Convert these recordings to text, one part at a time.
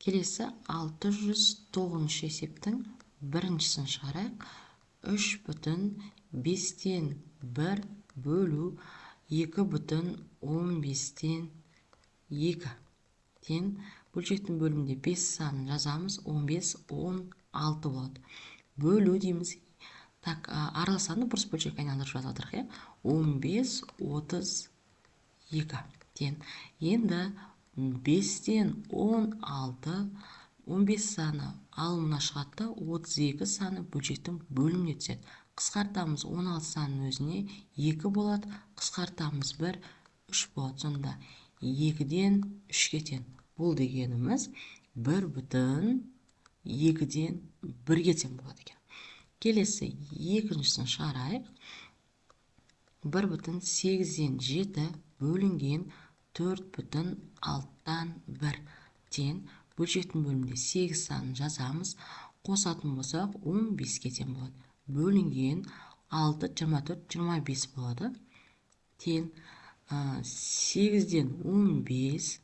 Келесі 609 есептің біріншісін шығарайық. 3,5-тен 1 бөлу 2,15-тен 2 тен бөлшектің бөлімінде 5 санын жазамыз. 15, 16 болады. Бөлу дейміз. Так, араласаны бұрыс бөлшек айналдырып жазадырық. 15, 32 тен. Енді 5-тен 16, 15 саны алымына шығады, 32 саны бөлшектің бөліміне түседі. Қысқартамыз 16 санын өзіне 2 болады, қысқартамыз 1, 3 болады. Сонда 2-ден 3-ке тең. Бұл дегеніміз 1,2-ден 1-ге тең болады екен. Келесі екіншісін шығарайық. 1,8-ден 7 бөлінген 4,6-дан 1 тең. Бөлшектің бөлімінде 8 санын жазамыз. Қосатын болсақ 15-ке тең болады. Бөлінген 6, 24, 25 болады. Тең 8-ден 15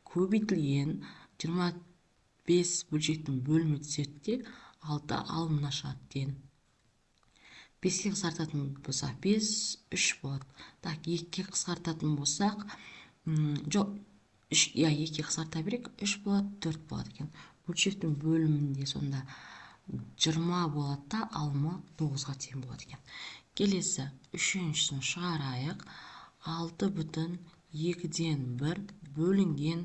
көбейтілген 25 бөлшектің бөлімі түседі, 6 алымына шығады тең. 5-ке қысқартатын болсақ 5, 3 болады. Так, 2-ке қысқартатын болсақ, жоқ, 2-ке қысқарта берек, 3 болады, 4 болады екен. Бөлшектің бөлімінде сонда 20 болады да, алымы 9-ға тең болады екен. Келесі үшіншісін шығарайық. 6,2-ден 1 бөлінген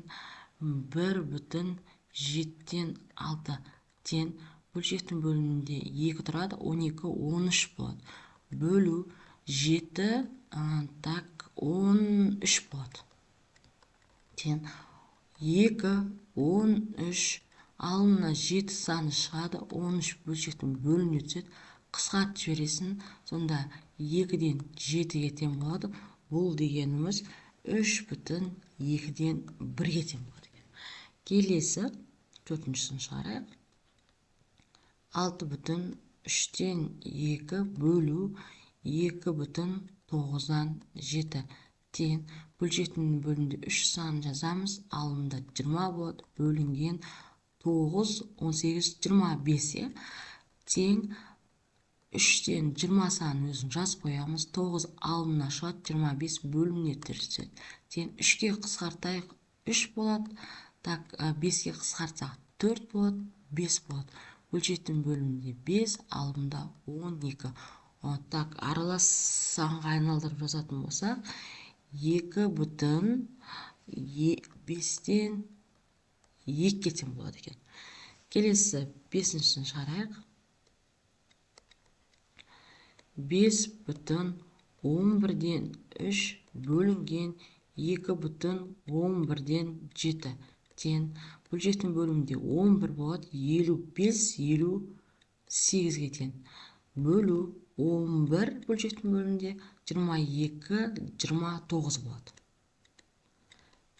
1,7-ден 6 тең. Бөлшектің бөлімінде 2 тұрады, 12, 13 болады. Бөлу 7, 13 болады. Тең 2, 13, алымына 7 саны шығады, 13 бөлшектің бөліміне түседі. Қысқартып жібересің, сонда 2-ден 7-ге тең болады. Бұл дегеніміз 3,2-ден 1-ге тең болады. Келесі төртіншісін шығарайық. 6,3-тен 2 бөлу 2,9-дан 7 тең. Бөлшектің бөлімінде 3 санын жазамыз. Алымда 20 болады. Бөлінген 9, 18, 25 тең. 3-тен 20 санын өзін жазып қоямыз. 9 алымына шығады, 25 бөліміне түседі. Тең 3-ке қысқартайық, 3 болады. Так, 5-ке қысқартсақ 4 болады, 5 болады. Бөлшектің бөлімінде 5, алымда 12. Так, аралас санға айналдырып жазатын болсақ, 2,5-тен 2-ге тең болады екен. Келесі 5-шісін шығарайық. 5,11-ден 3 бөлінген 2,11-ден 7 тең. Бөлшектің бөлімінде 11 болады, 55, 58-ге тең. Бөлу 11 бөлшектің бөлімінде 22, 29 болады.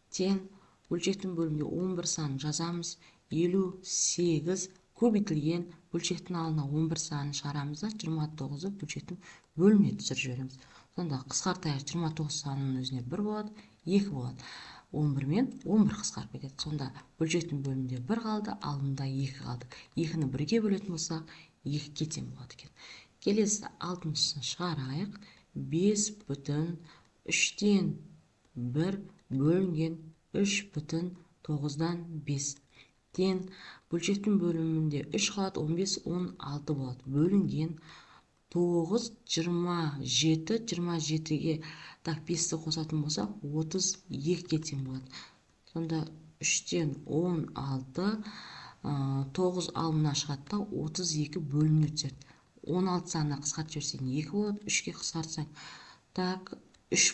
Тең. Бөлшектің бөлімінде 11 санын жазамыз. 58 көбейтілген бөлшектің алына 11 санын шығарамыз да, 29-ы бөлшектің бөліміне түсіріп жібереміз. Сонда қысқартайық, 29 санының өзіне 1 болады, 2 болады. 11 мен 11 қысқарып кетеді. Сонда бөлшектің бөлімінде 1 қалды, алымда 2 қалды. 2-ні 1-ге бөлетін болсақ, 2-ге тең болады екен. Келесі 6-шысын шығарайық. 5,3-тен 1 бөлінген 3,9-дан 5 тең. Бөлшектің бөлімінде 3 қалады, 15, 16 болады. Бөлінген 9, 27, 27-ге 5-ті қосатын болсақ, 32-ге тең болады. Сонда 3-тен 16, 9 алымына шығады, 32 бөліміне түседі. 16 санына қысқартып жіберсең 2 болады, 3-ке қысқартсаң 3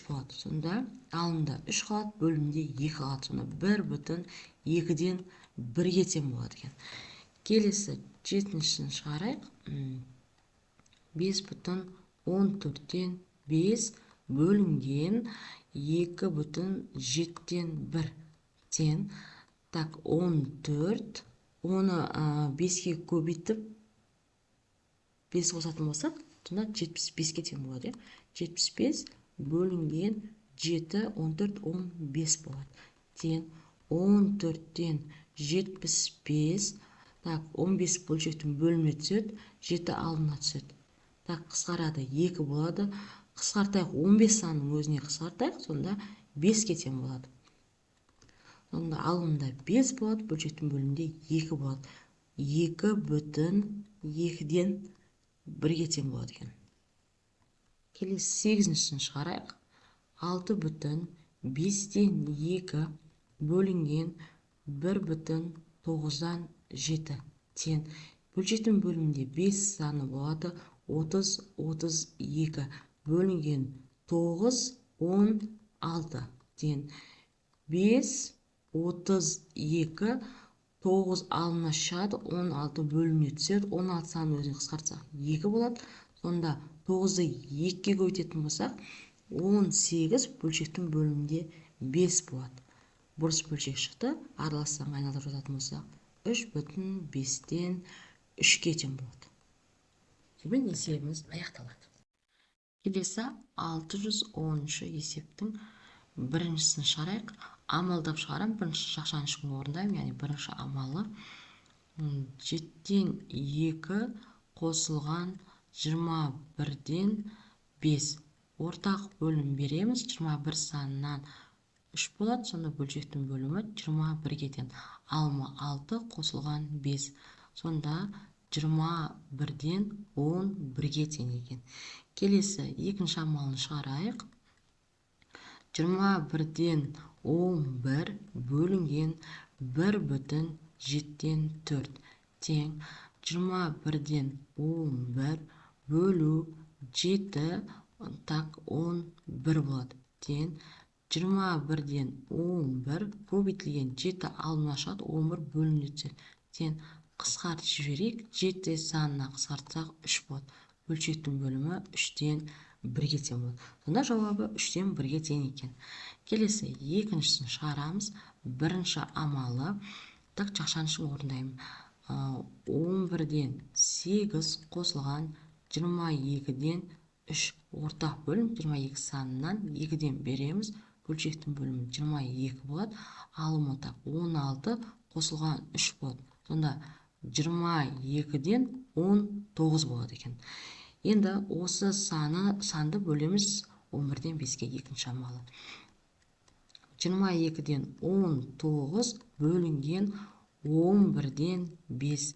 болады. Сонда алымда 3 қалады, бөлімінде 2 қалады. Сонда 1,2-ден 1-ге тең болады екен. Келесі 7-шісін шығарайық. 5,14-тен 5 бөлінген 2,7-ден 1 тең. Так, 14. Оны 5-ке көбейтіп 5 қосатын болсақ, сонда 75-ке тең болады. 75 бөлінген 7, 14, 15 болады. Тең 14-тен 75. Так, 15 бөлшектің бөліміне түседі, 7 алдына түседі. Так, қысқарады, 2 болады. Қысқартайық, 15 санның өзіне қысқартайық, сонда 5-ке тең болады. Сонда алымда 5 болады, бөлшектің бөлімінде 2 болады. 2 бүтін 2-ден 1-ге тең болады екен. Келесі 8-шісін шығарайық. 6 бүтін 5-ден 2 бөлінген 1 бүтін 9-дан 7 тең. Бөлшектің бөлімінде 5 саны болады. 30, 32 бөлінген 9, 16 тең. 5, 32, 9 алына шығады, 16 бөліміне түседі. 16 санын өзіне қысқартсақ 2 болады. Сонда 9-ды 2-ге көбейтетін болсақ, 18 бөлшектің бөлімінде 5 болады. Бұрыс бөлшек шықты, араластан айналдырып жататын болсақ, 3 бүтін 5-ден 3-ке тең болады. Сонымен есебіміз аяқталады. Келесі 610 есептің біріншісін шығарайық. Амалдап шығарам, бірінші жақшаны ішін орындаймын, яғни бірінші амалы 7-ден 2 қосылған 21-ден 5. Ортақ бөлім береміз, 21 санынан 3 болады, сонда бөлшектің бөлімі 21-ге тең. Алымы 6 қосылған 5. Сонда 21-ден 11-ге тең екен. Келесі екінші амалын шығарайық. 21-ден 11 бөлінген 1 бүтін 7-ден 4 тең. 21-ден 11 бөлу 7, так 11 болады тең. 21-ден 11 көбейтілген 7 алына шығады, 11 бөліміне түседі тең. Қысқартып жіберейік, 7 санына қысқартсақ 3 болады. Бөлшектің бөлімі 3-ден 1-ге тең болады. Сонда жауабы 3-ден 1-ге тең екен. Келесі екіншісін шығарамыз. Бірінші амалы, так жақшаны ішін орындаймын. 11-ден 8 қосылған 22-ден 3. Ортақ бөлім 22 санынан 2-ден береміз. Бөлшектің бөлімі 22 болады. Алымы 16 қосылған 3 болады. Сонда 22-ден 19 болады екен. Енді осы санды бөлеміз 11-ден 5-ге екінші амалы. 22-ден 19 бөлінген 11-ден 5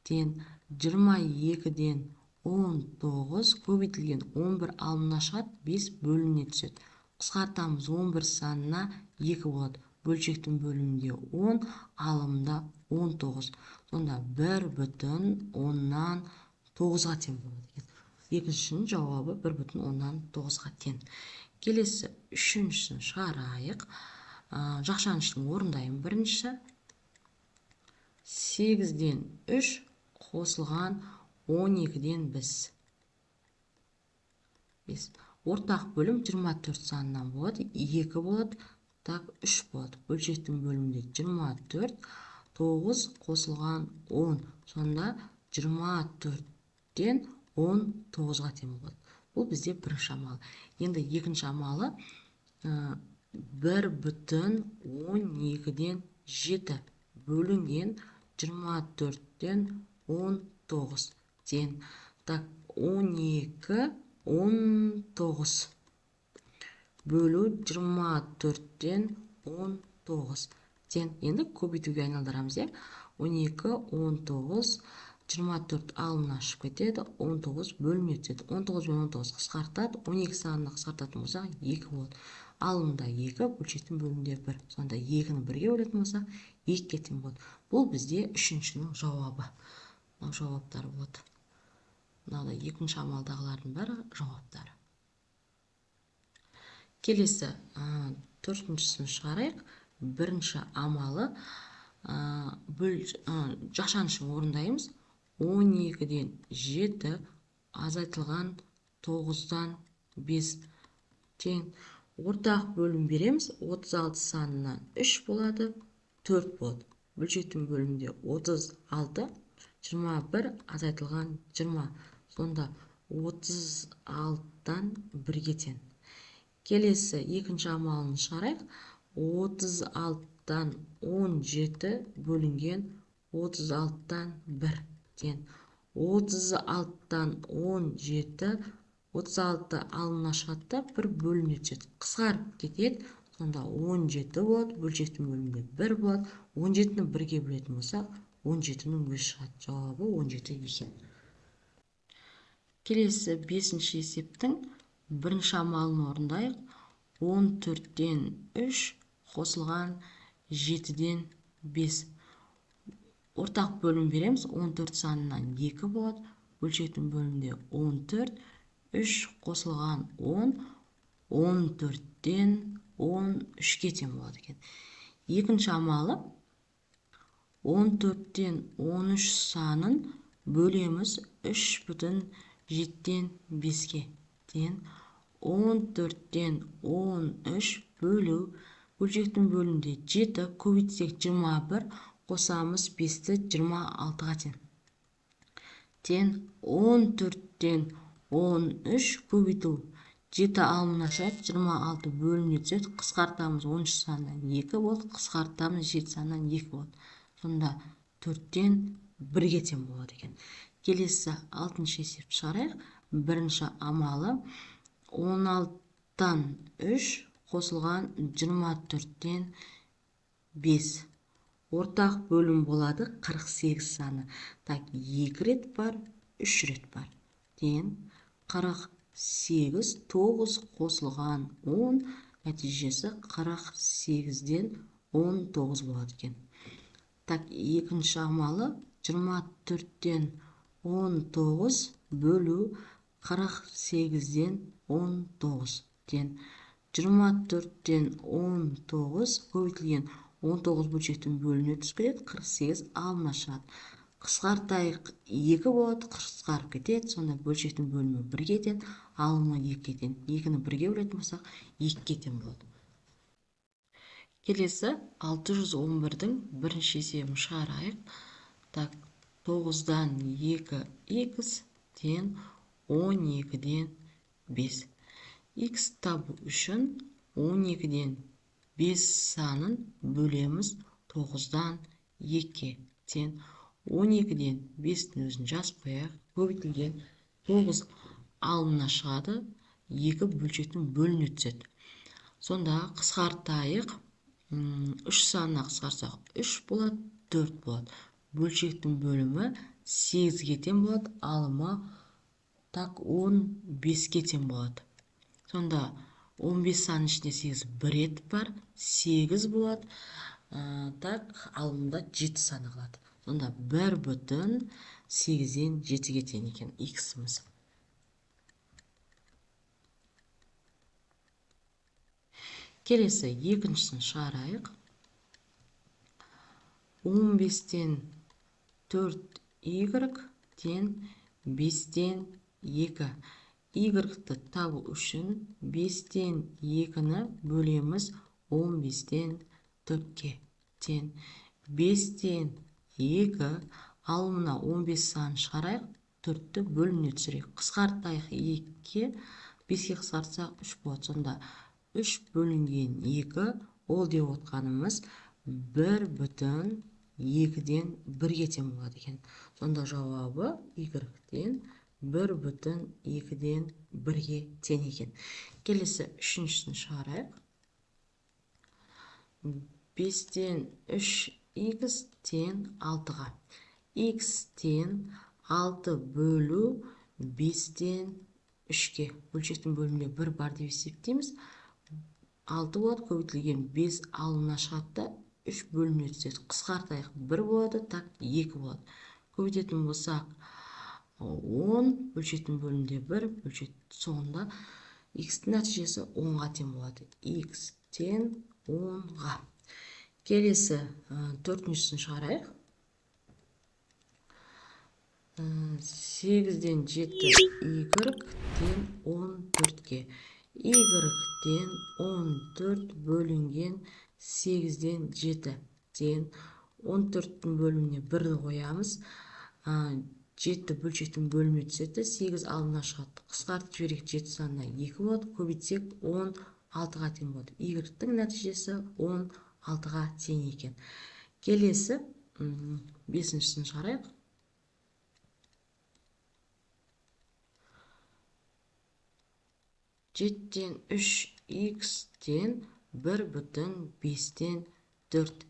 тең. 22-ден 19 көбейтілген 11 алымына шығады, 5 бөліміне түседі. Қысқартамыз, 11 санына 2 болады. Бөлшектің бөлімінде 10, алымында 19. Сонда 1 бүтін 10-нан 9-ға тең болады. Екіншінің жауабы 1 бүтін 10-нан 9-ға тең. Келесі үшіншісін шығарайық. Жақшаны ішін орындаймын. Бірінші 8-ден 3 қосылған 12-ден 5. Ортақ бөлім 24 санынан болады, 2 болады, так 3 болады. Бөлшектің бөлімінде 24, 9 қосылған 10. Сонда 24-ден 19-ға тең болады. Бұл бізде бірінші амалы. Енді екінші амалы 1 бүтін 12-ден 7 бөлінген 24-ден 19 тең. Так, 12, 19 бөлу 24-ден 19 тең. Енді көбейтуге айналдырамыз. 12, 19, 24 алымына шығып кетеді, 19 бөліміне түседі. 19 мен 19 қысқартады, 12 санына қысқартатын болсақ 2 болады. Алымда 2, бөлшектің бөлімінде 1. Сонда 2-ні 1-ге бөлетін болсақ 2-ге тең болады. Бұл бізде үшіншінің жауабы. Жауаптары болады. Мынада екінші амалдағылардың бәрі жауаптары. Келесі төртіншісін шығарайық. Бірінші амалы жақшаны ішін орындаймыз. 12-ден 7 азайтылған 9-дан 5 тең. Ортақ бөлім береміз. 36 санынан 3 болады, 4 болады. Бөлшектің бөлімінде 36, 21 азайтылған 20. Сонда 36-дан 1-ге тең. Келесі екінші амалын шығарайық. 36'dan 17 bölüngen 36'dan 1 тең. 36'dan 17 36 алымына шығады да 1 бөліне түседі. Қысқарып кетеді. Сонда 17 болады. Бөлшектің бөлімінде 1 болады. 17-ні 1-ге бөлетін болсақ, 17-нің өзі шығады. Жауабы 17 екен. Келесі 5-ші есептің бірінші амалын орындайық. 14-тен 3 қосылған 7-ден 5. Ортақ бөлім береміз. 14 санынан 2 болады. Бөлшектің бөлімінде 14. 3 қосылған 10. 14-тен 13-ке тең болады екен. Екінші амалы 14-тен 13 санын бөлеміз 3,7-ден 5-ке тең. 14-тен 13 бөлу. Бөлшектің бөлімінде 7 көбейтсек 21, қосамыз 5-ті 26-ға тең. Тең 14-тен 13 көбейту 7 алымына шығады, 26 бөліне түседі. Қысқартамыз 13 санынан 2 болды, қысқартамыз 7 санынан 2 болды. Сонда 4-тен 1-ге тең болады екен. Келесі 6-шы есеп шығарайық. Бірінші амалы 16-тан 3 қосылған 24-тен 5. Ортақ бөлім болады 48 саны. Так, 2 рет бар, 3 рет бар. Тең 48, 9 қосылған 10, нәтижесі 48-ден 19 болады екен. Так, екінші амалы 24-тен 19 бөлу 48-ден 19 тең. 24-тен 19 көбейтілген 19 бөлшектің бөліне түсіп кетеді, 48 алымына шығады. Қысқартайық 2 болады, қысқарып кетеді, сонда бөлшектің бөлімі 1-ге тең, алымы 2-ге тең. 2-ні 1-ге бөлетін болсақ, 2-ге тең болады. Келесі 611-дің бірінші есебін шығарайық. Так, 9-дан 2x тең 12-ден 5. X табу үшін 12-ден 5 санын бөлеміз 9-дан 2-ке тең. 12-ден 5-дің өзін жазып қояйық. Көбейтілген 9 алымына шығады, 2 бөлшектің бөліне түседі. Сонда қысқартайық. 3 санына қысқарсақ 3 болады, 4 болады. Бөлшектің бөлімі 8-ге тең болады, алымы так 15-ке тең болады. Сонда 15 санның ішінде 8 1 рет бар, 8 болады. Так, алымында 7 саны қалады. Сонда 1,8-ден 7-ге тең екен x-іміз. Келесі екіншісін шығарайық. 15-тен 4y тең 5-тен 2. Y-ті табу үшін 5-тен 2-ні бөлеміз 15-тен 4-ке тең. 5-тен 2 алымына 15 санын шығарайық, 4-ті бөліне түсірейік. Қысқартайық 2-ке, 5-ке қысқартсақ 3 болады. Сонда 3 бөлінген 2, ол деп отқанымыз 1,2-ден 1-ге тең болады екен. Сонда жауабы y-тен 1,2-ден 1-ге тең екен. Келесі үшіншісін шығарайық. 5-тен 3x тең 6-ға. X тең 6 бөлу 5-тен 3-ке. Бөлшектің бөлімінде 1 бар деп есептейміз. 6 болады, көбейтілген 5 алымына шығады, 3 бөліне түседі. Қысқартайық 1 болады, так 2 болады. Көбейтетін болсақ 10, бөлшектің бөлімінде 1, бөлшек соңында x-тің нәтижесі 10-ға тең болады. X тең 10-ға. Келесі 4-шісін шығарайық. 8-ден 7 y тең 14-ке. Y тең 14 бөлінген 8-ден 7 тең 14-тің бөліміне 1-ді қоямыз. 7 бөлшектің бөліміне түседі, 8 алымына шығады. Қысқартып жіберейік, 7 санына 2 болады, көбейтсек 10 6-ға тең болады. Y-тің нәтижесі 16-ға тең екен. Келесі 5-шісін шығарайық. 7-тен 3 x-тен 1,5-тен 4.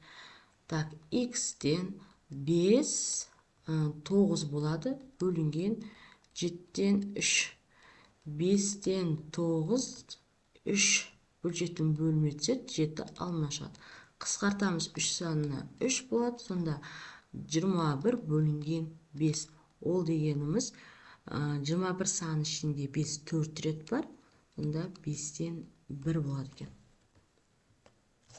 Так, x-тен 5 9 болады. Бөлінген 7-тен 3. 5-тен 9 3 бөлшектен бөлініп өтсе 7 алынып шығады. Қысқартамыз 3 санына 3 болады. Сонда 21 бөлінген 5. Ол дегеніміз 21 санының ішінде 5 4 рет бар. Сонда 5-тен 1 болады екен.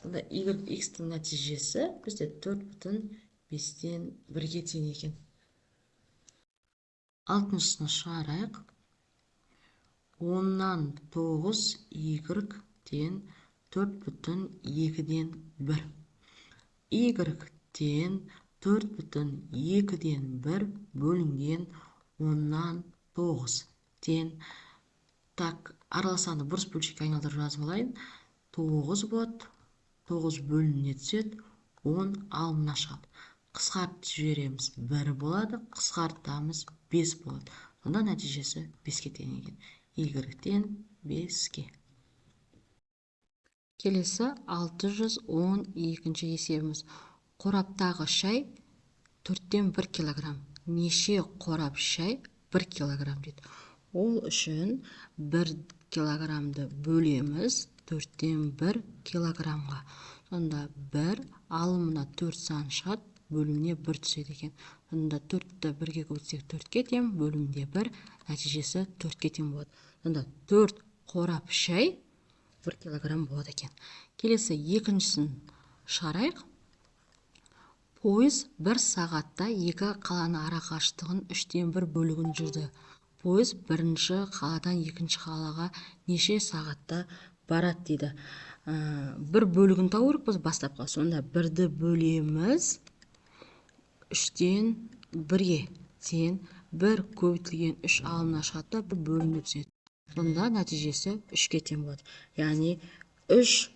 Сонда x-тің нәтижесі бізде 4,5-тен 1-ге тең екен. 6-шысына шығарайық. 10-нан 9 y-тен 4,2-ден 1. y-тен 4,2-ден 1 бөлінген 10-нан 9 тен. Так, араласаны бұрыс бөлшекке айналдырып жазып алайын. 9 болады. 9 бөліне түседі. 10 алынып шығады. Қысқартып жібереміз 1 болады. Қысқартамыз 5 болады. Сонда нәтижесі 5-ке тең екен. Y-тен 5-ке. Келесі 612-ші есебіміз. Қораптағы шай 4-тен 1 килограмм. Неше қорап шай 1 килограмм дейді. Ол үшін 1 килограммды бөлеміз 4-тен 1 килограммға. Сонда 1 алымына 4 сан шығады, бөліміне 1 түседі екен. Сонда 4-ті 1-ге көбейтсек 4-ке тең, бөлімінде 1, нәтижесі 4-ке тең болады. Сонда 4 қорап шай 1 килограмм болады екен. Келесі 2-шісін шығарайық. Пойыз 1 сағатта 2 қаланы ара қашықтығын 3-тен 1 бөлігін жүрді. Пойыз 1-ші қаладан 2-ші қалаға неше сағатта барады дейді. 1 бөлігін табу керек біз бастапқы. Сонда 1-ді бөлеміз 3-тен 1-ге тең. 1 көбейтілген 3 алынып шығады, 1 бөлініп түседі. Сонда нәтижесі 3-ке тең болады. Яғни 3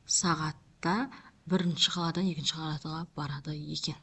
сағатта 1-ші қаладан 2-ші қалаға барады екен.